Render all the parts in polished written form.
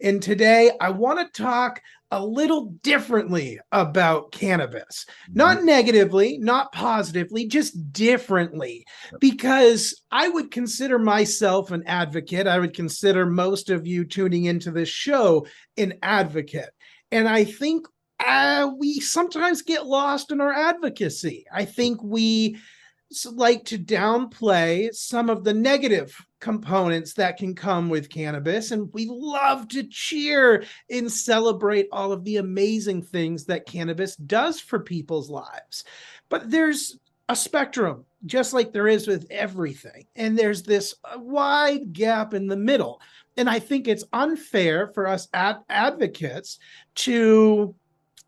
And today I want to talk a little differently about cannabis. Not negatively, not positively, just differently, because I would consider myself an advocate. I would consider most of you tuning into this show an advocate. And I think we sometimes get lost in our advocacy. I think we like to downplay some of the negative components that can come with cannabis, and we love to cheer and celebrate all of the amazing things that cannabis does for people's lives. But there's a spectrum, just like there is with everything, and there's this wide gap in the middle. And I think it's unfair for us advocates to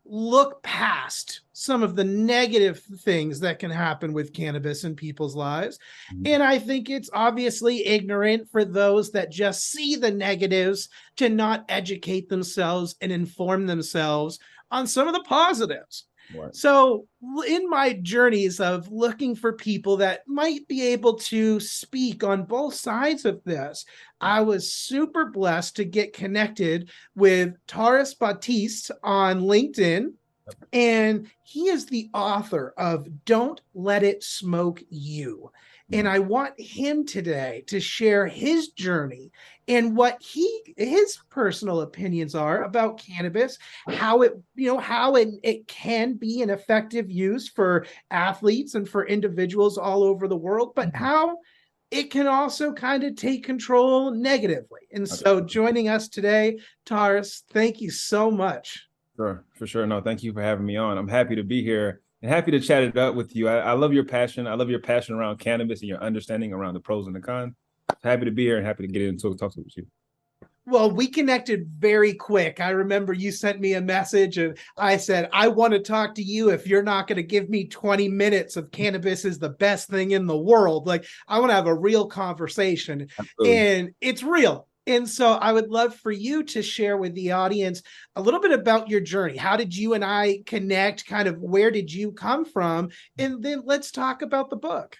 look past some of the negative things that can happen with cannabis in people's lives. And I think it's obviously ignorant for those that just see the negatives to not educate themselves and inform themselves on some of the positives. Right. So in my journeys of looking for people that might be able to speak on both sides of this, I was super blessed to get connected with Tarris Batiste on LinkedIn. And he is the author of Don't Let It Smoke You. And I want him today to share his journey and what his personal opinions are about cannabis, how it can be an effective use for athletes and for individuals all over the world, but how it can also kind of take control negatively. And so joining us today, Tarris, thank you so much. Sure, for sure. No, thank you for having me on. I'm happy to be here and happy to chat it up with you. I love your passion. I love your passion around cannabis and your understanding around the pros and the cons. Happy to be here and happy to get into talk with you. Well, we connected very quick. I remember you sent me a message and I said, I want to talk to you if you're not going to give me 20 minutes of cannabis is the best thing in the world. Like, I want to have a real conversation. Absolutely. And it's real. And so I would love for you to share with the audience a little bit about your journey. How did you and I connect? Kind of where did you come from? And then let's talk about the book.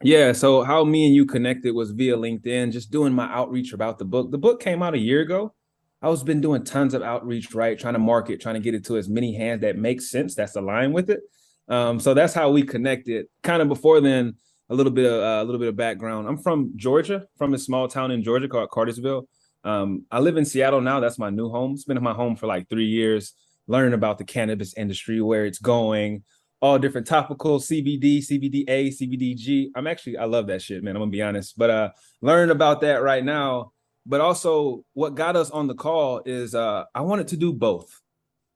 Yeah, so how me and you connected was via LinkedIn, just doing my outreach about the book. The book came out a year ago. I was been doing tons of outreach, right? Trying to market, trying to get it to as many hands that make sense, that's aligned with it. So that's how we connected. Kind of before then, a little bit of background. I'm from Georgia, from a small town in Georgia called Cartersville. I live in Seattle now. That's my new home. It's been in my home for like 3 years, learning about the cannabis industry, where it's going, all different topical CBD, CBDA, CBDG. I love that shit, man. I'm gonna be honest, but learning about that right now. But also what got us on the call is I wanted to do both.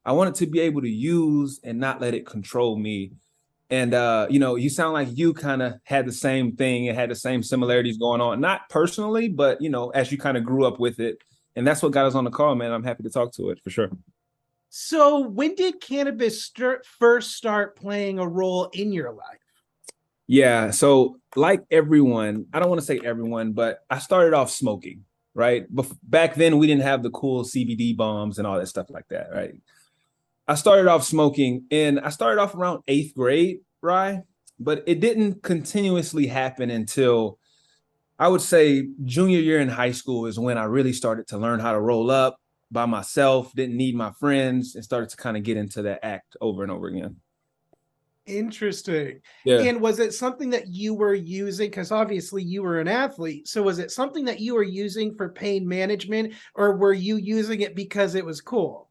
I wanted to be able to use and not let it control me. And, you sound like you kind of had the same thing and had the same similarities going on, not personally, but, as you kind of grew up with it. And that's what got us on the call, man. I'm happy to talk to it for sure. So when did cannabis first start playing a role in your life? Yeah. So like everyone, I don't want to say everyone, but I started off smoking, right? Back then, we didn't have the cool CBD bombs and all that stuff like that, right? I started off smoking and I started off around 8th grade, right? But it didn't continuously happen until I would say junior year in high school is when I really started to learn how to roll up by myself, didn't need my friends, and started to kind of get into that act over and over again. Interesting. Yeah. And was it something that you were using? Because obviously you were an athlete. So was it something that you were using for pain management, or were you using it because it was cool?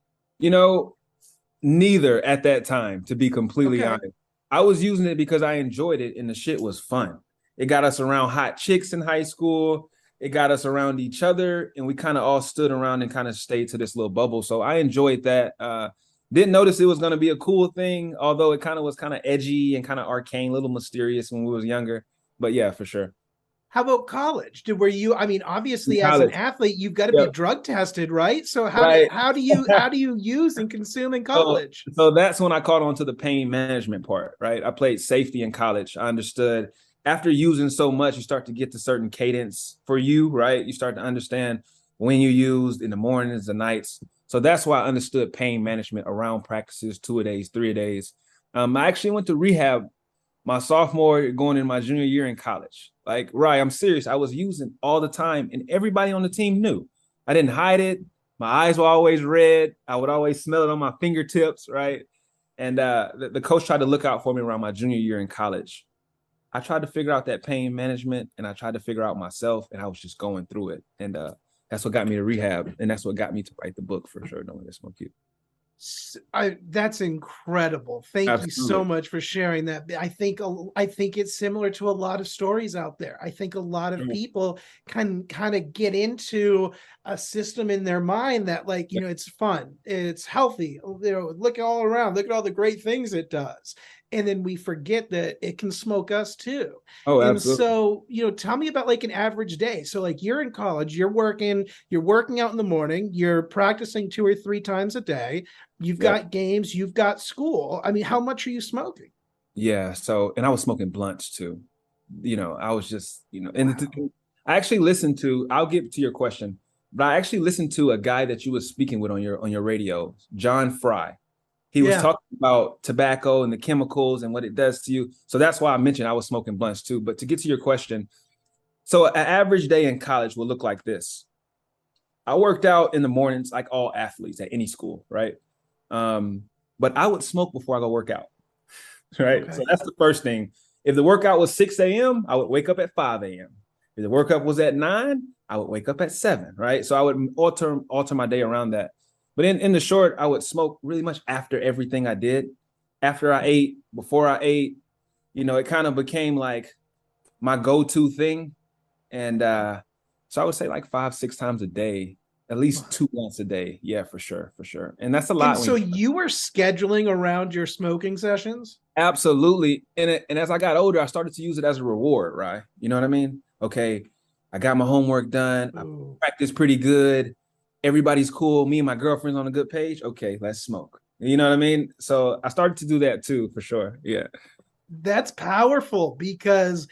Neither at that time, to be completely honest. I was using it because I enjoyed it and the shit was fun. It got us around hot chicks in high school. It got us around each other, and we kind of all stood around and kind of stayed to this little bubble. So I enjoyed that. Didn't notice it was going to be a cool thing, although it kind of was kind of edgy and kind of arcane, a little mysterious when we was younger. But yeah, for sure. How about college? Obviously as an athlete, you've got to be drug tested, right? So how do you use and consume in college? So that's when I caught on to the pain management part, right? I played safety in college. I understood after using so much, you start to get to certain cadence for you, right? You start to understand when you used in the mornings, the nights. So that's why I understood pain management around practices, 2-a-days, 3-a-days. I actually went to rehab my sophomore going in my junior year in college. Like, right, I'm serious. I was using all the time and everybody on the team knew. I didn't hide it. My eyes were always red. I would always smell it on my fingertips, right? And the coach tried to look out for me around my junior year in college. I tried to figure out that pain management, and I tried to figure out myself, and I was just going through it. And that's what got me to rehab, and that's what got me to write the book for sure. Don't let it smoke you. That's incredible. Thank you so much for sharing that. I think it's similar to a lot of stories out there. I think a lot of people can kind of get into a system in their mind that, like, you know, it's fun, it's healthy. You know, look all around, look at all the great things it does. And then we forget that it can smoke us too. Oh, and absolutely. so, you know, tell me about like an average day. So like you're in college, you're working out in the morning, you're practicing 2 or 3 times a day. You've got games, you've got school. I mean, how much are you smoking? Yeah. So, and I was smoking blunts too. You know, I was just, you know, and I actually listened to, I'll get to your question, but I actually listened to a guy that you were speaking with on your radio, John Fry. He was talking about tobacco and the chemicals and what it does to you. So that's why I mentioned I was smoking blunts too. But to get to your question, so an average day in college will look like this. I worked out in the mornings like all athletes at any school, right? But I would smoke before I go work out, right? Okay. So that's the first thing. If the workout was 6 a.m., I would wake up at 5 a.m. If the workout was at 9, I would wake up at 7, right? So I would alter my day around that. But in the short, I would smoke really much after everything I did. After I ate, before I ate, you know, it kind of became like my go-to thing. And so I would say like 5-6 times a day, at least 2 blunts a day. Yeah, for sure. And that's a lot. And so you were scheduling around your smoking sessions? Absolutely. And as I got older, I started to use it as a reward, right? You know what I mean? Okay, I got my homework done. I practiced pretty good. Everybody's cool. Me and my girlfriend's on a good page. Okay, let's smoke. You know what I mean? So I started to do that too, for sure. Yeah. That's powerful because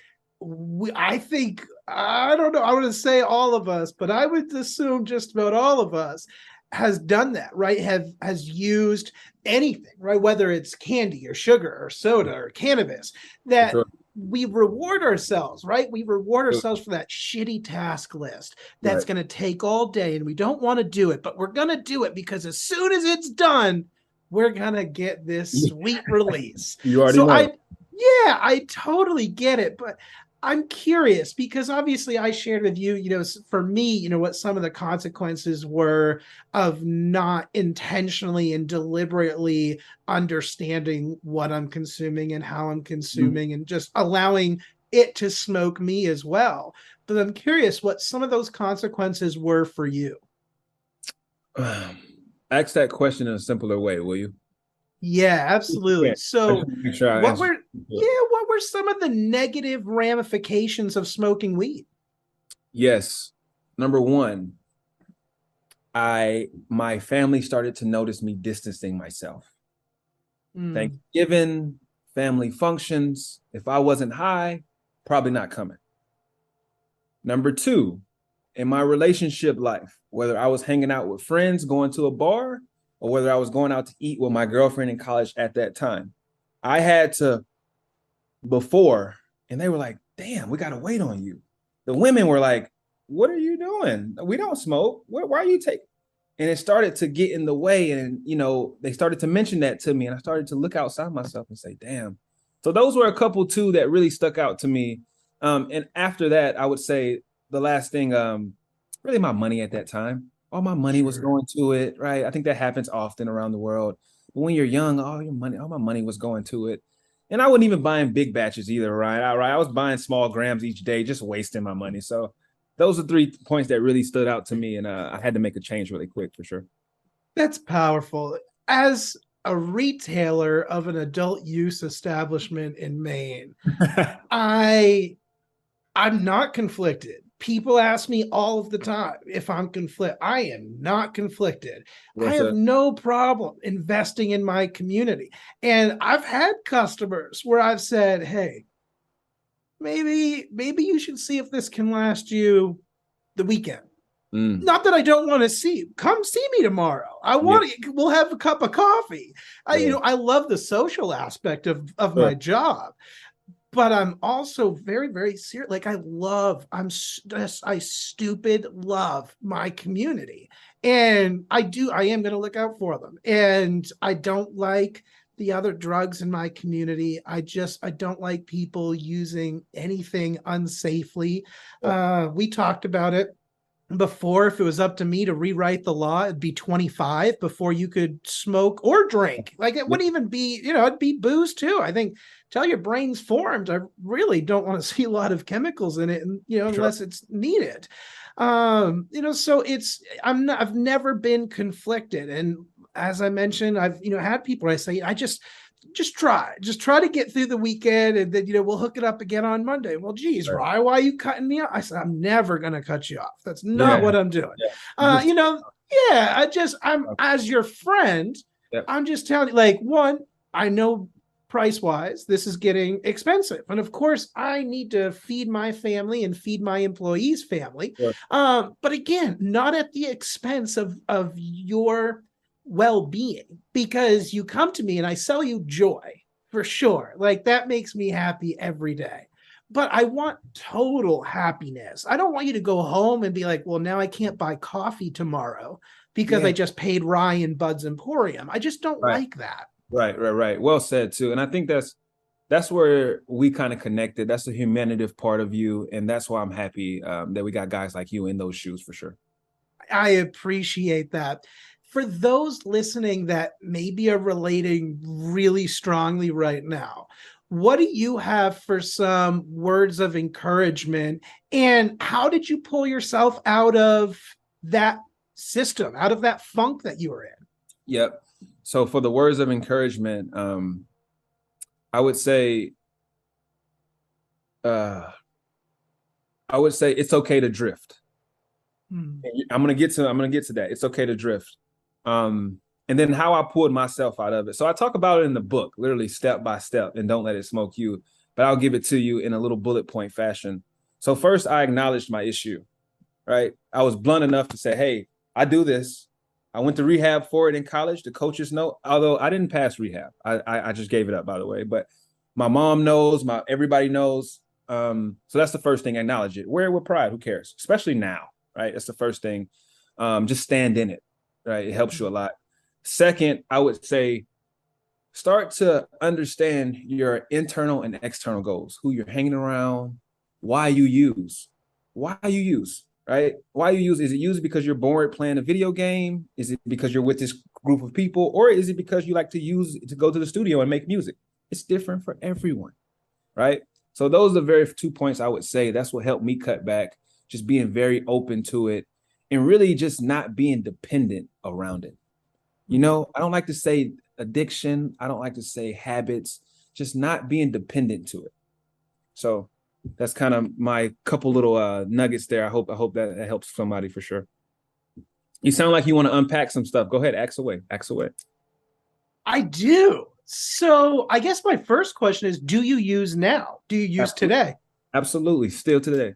I think, I don't know, I want to say all of us, but I would assume just about all of us has done that, right? Has used anything, right? Whether it's candy or sugar or soda or cannabis, that we reward ourselves, right? We reward ourselves for that shitty task list that's going to take all day and we don't want to do it, but we're going to do it because as soon as it's done, we're going to get this sweet release. You already know. I totally get it. But I'm curious because obviously I shared with you, you know, for me, you know, what some of the consequences were of not intentionally and deliberately understanding what I'm consuming and how I'm consuming and just allowing it to smoke me as well. But I'm curious what some of those consequences were for you. Ask that question in a simpler way, will you? Yeah, absolutely. So what were some of the negative ramifications of smoking weed? Yes. Number one, my family started to notice me distancing myself. Thanksgiving, family functions, if I wasn't high, probably not coming. Number two, in my relationship life, whether I was hanging out with friends, going to a bar, or whether I was going out to eat with my girlfriend in college at that time, I had to before, and they were like, damn, we got to wait on you. The women were like, what are you doing? We don't smoke. Why are you taking? And it started to get in the way. And, you know, they started to mention that to me. And I started to look outside myself and say, damn. So those were a couple too that really stuck out to me. And after that, I would say the last thing, really my money at that time. All my money was going to it, right? I think that happens often around the world. But when you're young, all my money was going to it. And I wasn't even buying big batches either, right? I was buying small grams each day, just wasting my money. So those are 3 points that really stood out to me. And I had to make a change really quick for sure. That's powerful. As a retailer of an adult use establishment in Maine, I'm not conflicted. People ask me all of the time if I'm conflicted. I am not conflicted. I have no problem investing in my community. And I've had customers where I've said, hey, maybe you should see if this can last you the weekend. Not that I don't want to see you. Come see me tomorrow. We'll have a cup of coffee. I love the social aspect of my job. But I'm also very, very serious. Like I stupid love my community. And I am going to look out for them. And I don't like the other drugs in my community. I don't like people using anything unsafely. We talked about it before. If it was up to me to rewrite the law, it'd be 25 before you could smoke or drink. Like it wouldn't even be, it'd be booze too. I think till your brain's formed, I really don't want to see a lot of chemicals in it, and unless it's needed. So I've never been conflicted. And as I mentioned, I've had people I say, just try to get through the weekend, and then we'll hook it up again on Monday. Well, geez, Rye, why are you cutting me off? I said, I'm never gonna cut you off. That's not what I'm doing. I'm as your friend, I'm just telling you, like, one, I know price wise this is getting expensive, and of course I need to feed my family and feed my employees family, but again, not at the expense of your well-being, because you come to me and I sell you joy for sure. Like that makes me happy every day. But I want total happiness. I don't want you to go home and be like, well, now I can't buy coffee tomorrow because I just paid Ryan Bud's Emporium. I just don't like that. Right. Well said too. And I think that's where we kind of connected. That's the humanitive part of you. And that's why I'm happy that we got guys like you in those shoes for sure. I appreciate that. For those listening that maybe are relating really strongly right now, what do you have for some words of encouragement? And how did you pull yourself out of that system, out of that funk that you were in? Yep. So for the words of encouragement, I would say it's okay to drift. I'm gonna get to that. It's okay to drift. And then how I pulled myself out of it. So I talk about it in the book, literally step by step, and don't let it smoke you, but I'll give it to you in a little bullet point fashion. So first I acknowledged my issue, right? I was blunt enough to say, hey, I do this. I went to rehab for it in college. The coaches know, although I didn't pass rehab. I just gave it up, by the way, but my mom knows, everybody knows. So that's the first thing, acknowledge it. Wear it with pride, who cares? Especially now, right? That's the first thing. Just stand in it. Right. It helps you a lot. Second, I would say start to understand your internal and external goals, who you're hanging around, why you use, right? Why you use, is it used because you're bored playing a video game? Is it because you're with this group of people? Or is it because you like to go to the studio and make music? It's different for everyone, right? So those are the very 2 points I would say. That's what helped me cut back, just being very open to it. And really just not being dependent around it. I don't like to say addiction. I don't like to say habits, just not being dependent to it. So that's kind of my couple little nuggets there. I hope that helps somebody for sure. You sound like you want to unpack some stuff. Go ahead, axe away. I do. So I guess my first question is, do you use now? Do you use today? Absolutely. Still today.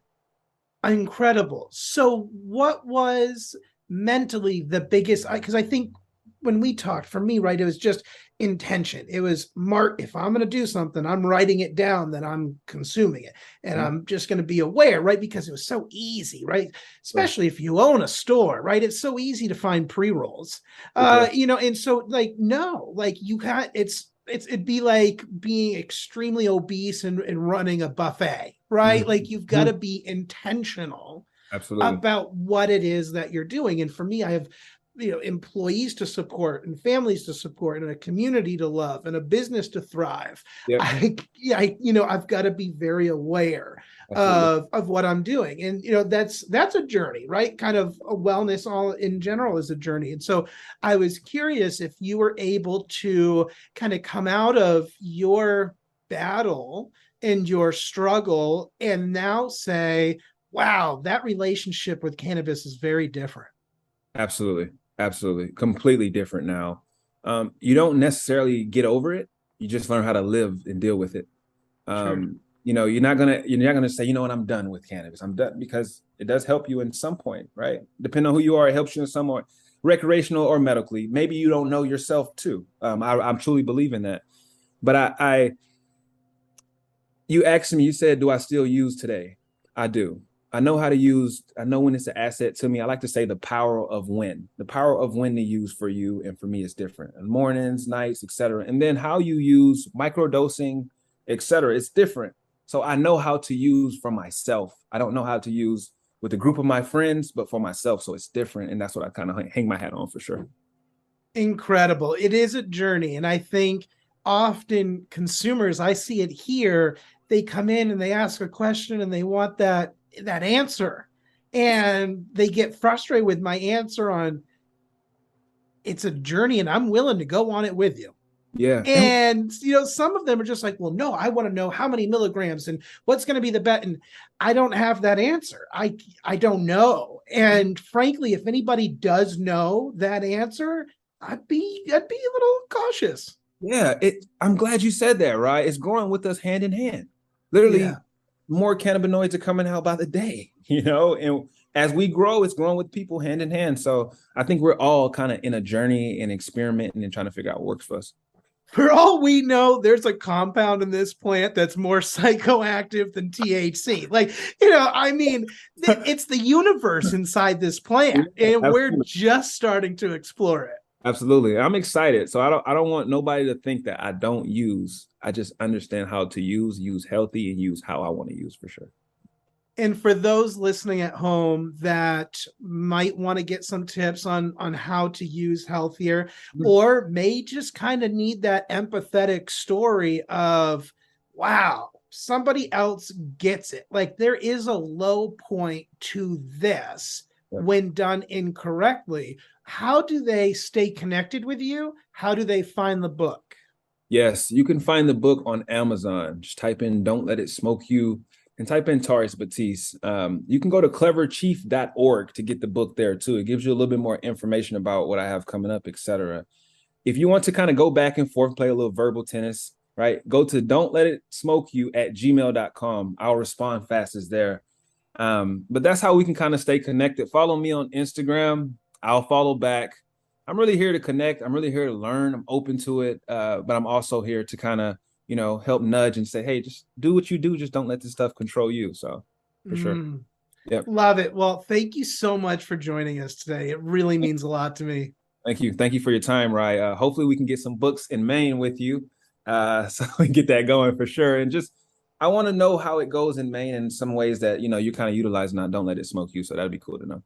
Incredible. So what was mentally the biggest, because I think when we talked, for me, right, it was just intention. It was, Mark, if I'm going to do something, I'm writing it down, then I'm consuming it. And I'm just going to be aware, right? Because it was so easy, right? Especially if you own a store, right? It's so easy to find pre-rolls, and so like, no, like you got, it'd be like being extremely obese and running a buffet, right? Like you've got to be intentional about what it is that you're doing. And for me, I have employees to support and families to support and a community to love and a business to thrive. I've got to be very aware of what I'm doing. And that's a journey, right? Kind of a wellness all in general is a journey. And so I was curious if you were able to kind of come out of your battle and your struggle and now say, wow, that relationship with cannabis is very different. Absolutely. Completely different now. You don't necessarily get over it. You just learn how to live and deal with it. Sure. You're not gonna say, you know what, I'm done with cannabis. I'm done, because it does help you in some point, right? Depending on who you are, it helps you in some way, recreational or medically. Maybe you don't know yourself too. I truly believe in that. But you asked me, you said, do I still use today? I do. I know how to use, I know when it's an asset to me. I like to say the power of when. The power of when to use for you and for me is different. Mornings, nights, etc. And then how you use microdosing, etc. It's different. So I know how to use for myself. I don't know how to use with a group of my friends, but for myself. So it's different. And that's what I kind of hang my hat on for sure. Incredible. It is a journey. And I think often consumers, I see it here, they come in and they ask a question and they want that answer. And they get frustrated with my answer on it's a journey and I'm willing to go on it with you. Yeah. And some of them are just like, well, no, I want to know how many milligrams and what's going to be the bet. And I don't have that answer. I don't know. And frankly, if anybody does know that answer, I'd be a little cautious. Yeah, I'm glad you said that, right? It's growing with us hand in hand. Literally, more cannabinoids are coming out by the day, and as we grow, it's growing with people hand in hand. So I think we're all kind of in a journey and experimenting and trying to figure out what works for us. For all we know, there's a compound in this plant that's more psychoactive than THC. It's the universe inside this plant, and we're just starting to explore it. Absolutely. I'm excited. So I don't want nobody to think that I don't use. I just understand how to use healthy, and use how I want to use for sure. And for those listening at home that might want to get some tips on how to use healthier, or may just kind of need that empathetic story of, wow, somebody else gets it. Like there is a low point to this when done incorrectly. How do they stay connected with you? How do they find the book? Yes, you can find the book on Amazon. Just type in "Don't Let It Smoke You" and type in Tarris Batiste. You can go to cleverchief.org to get the book there too. It gives you a little bit more information about what I have coming up, etc. If you want to kind of go back and forth, play a little verbal tennis, right? Go to don'tletitsmokeyou@gmail.com. I'll respond fast as there. But that's how we can kind of stay connected. Follow me on Instagram. I'll follow back. I'm really here to connect. I'm really here to learn. I'm open to it. But I'm also here to kind of, help nudge and say, hey, just do what you do. Just don't let this stuff control you. So for sure. Yep. Love it. Well, thank you so much for joining us today. It really means a lot to me. Thank you. Thank you for your time, Rye. Hopefully we can get some books in Maine with you. So we can get that going for sure. And I want to know how it goes in Maine in some ways that, you kind of utilize now. Don't let it smoke you. So that'd be cool to know.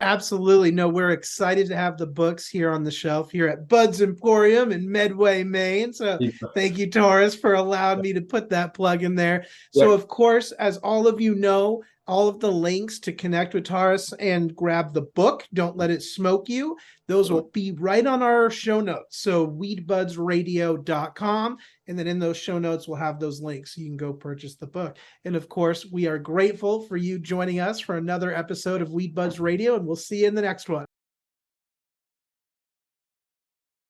Absolutely. No, we're excited to have the books here on the shelf here at Bud's Emporium in Medway, Maine. So thank you, Tarris, for allowing me to put that plug in there. So, of course, as all of you know, all of the links to connect with Tarris and grab the book, Don't Let It Smoke You, those will be right on our show notes. So weedbuzzradio.com. And then in those show notes, we'll have those links so you can go purchase the book. And of course, we are grateful for you joining us for another episode of WeedBuzz Radio, and we'll see you in the next one.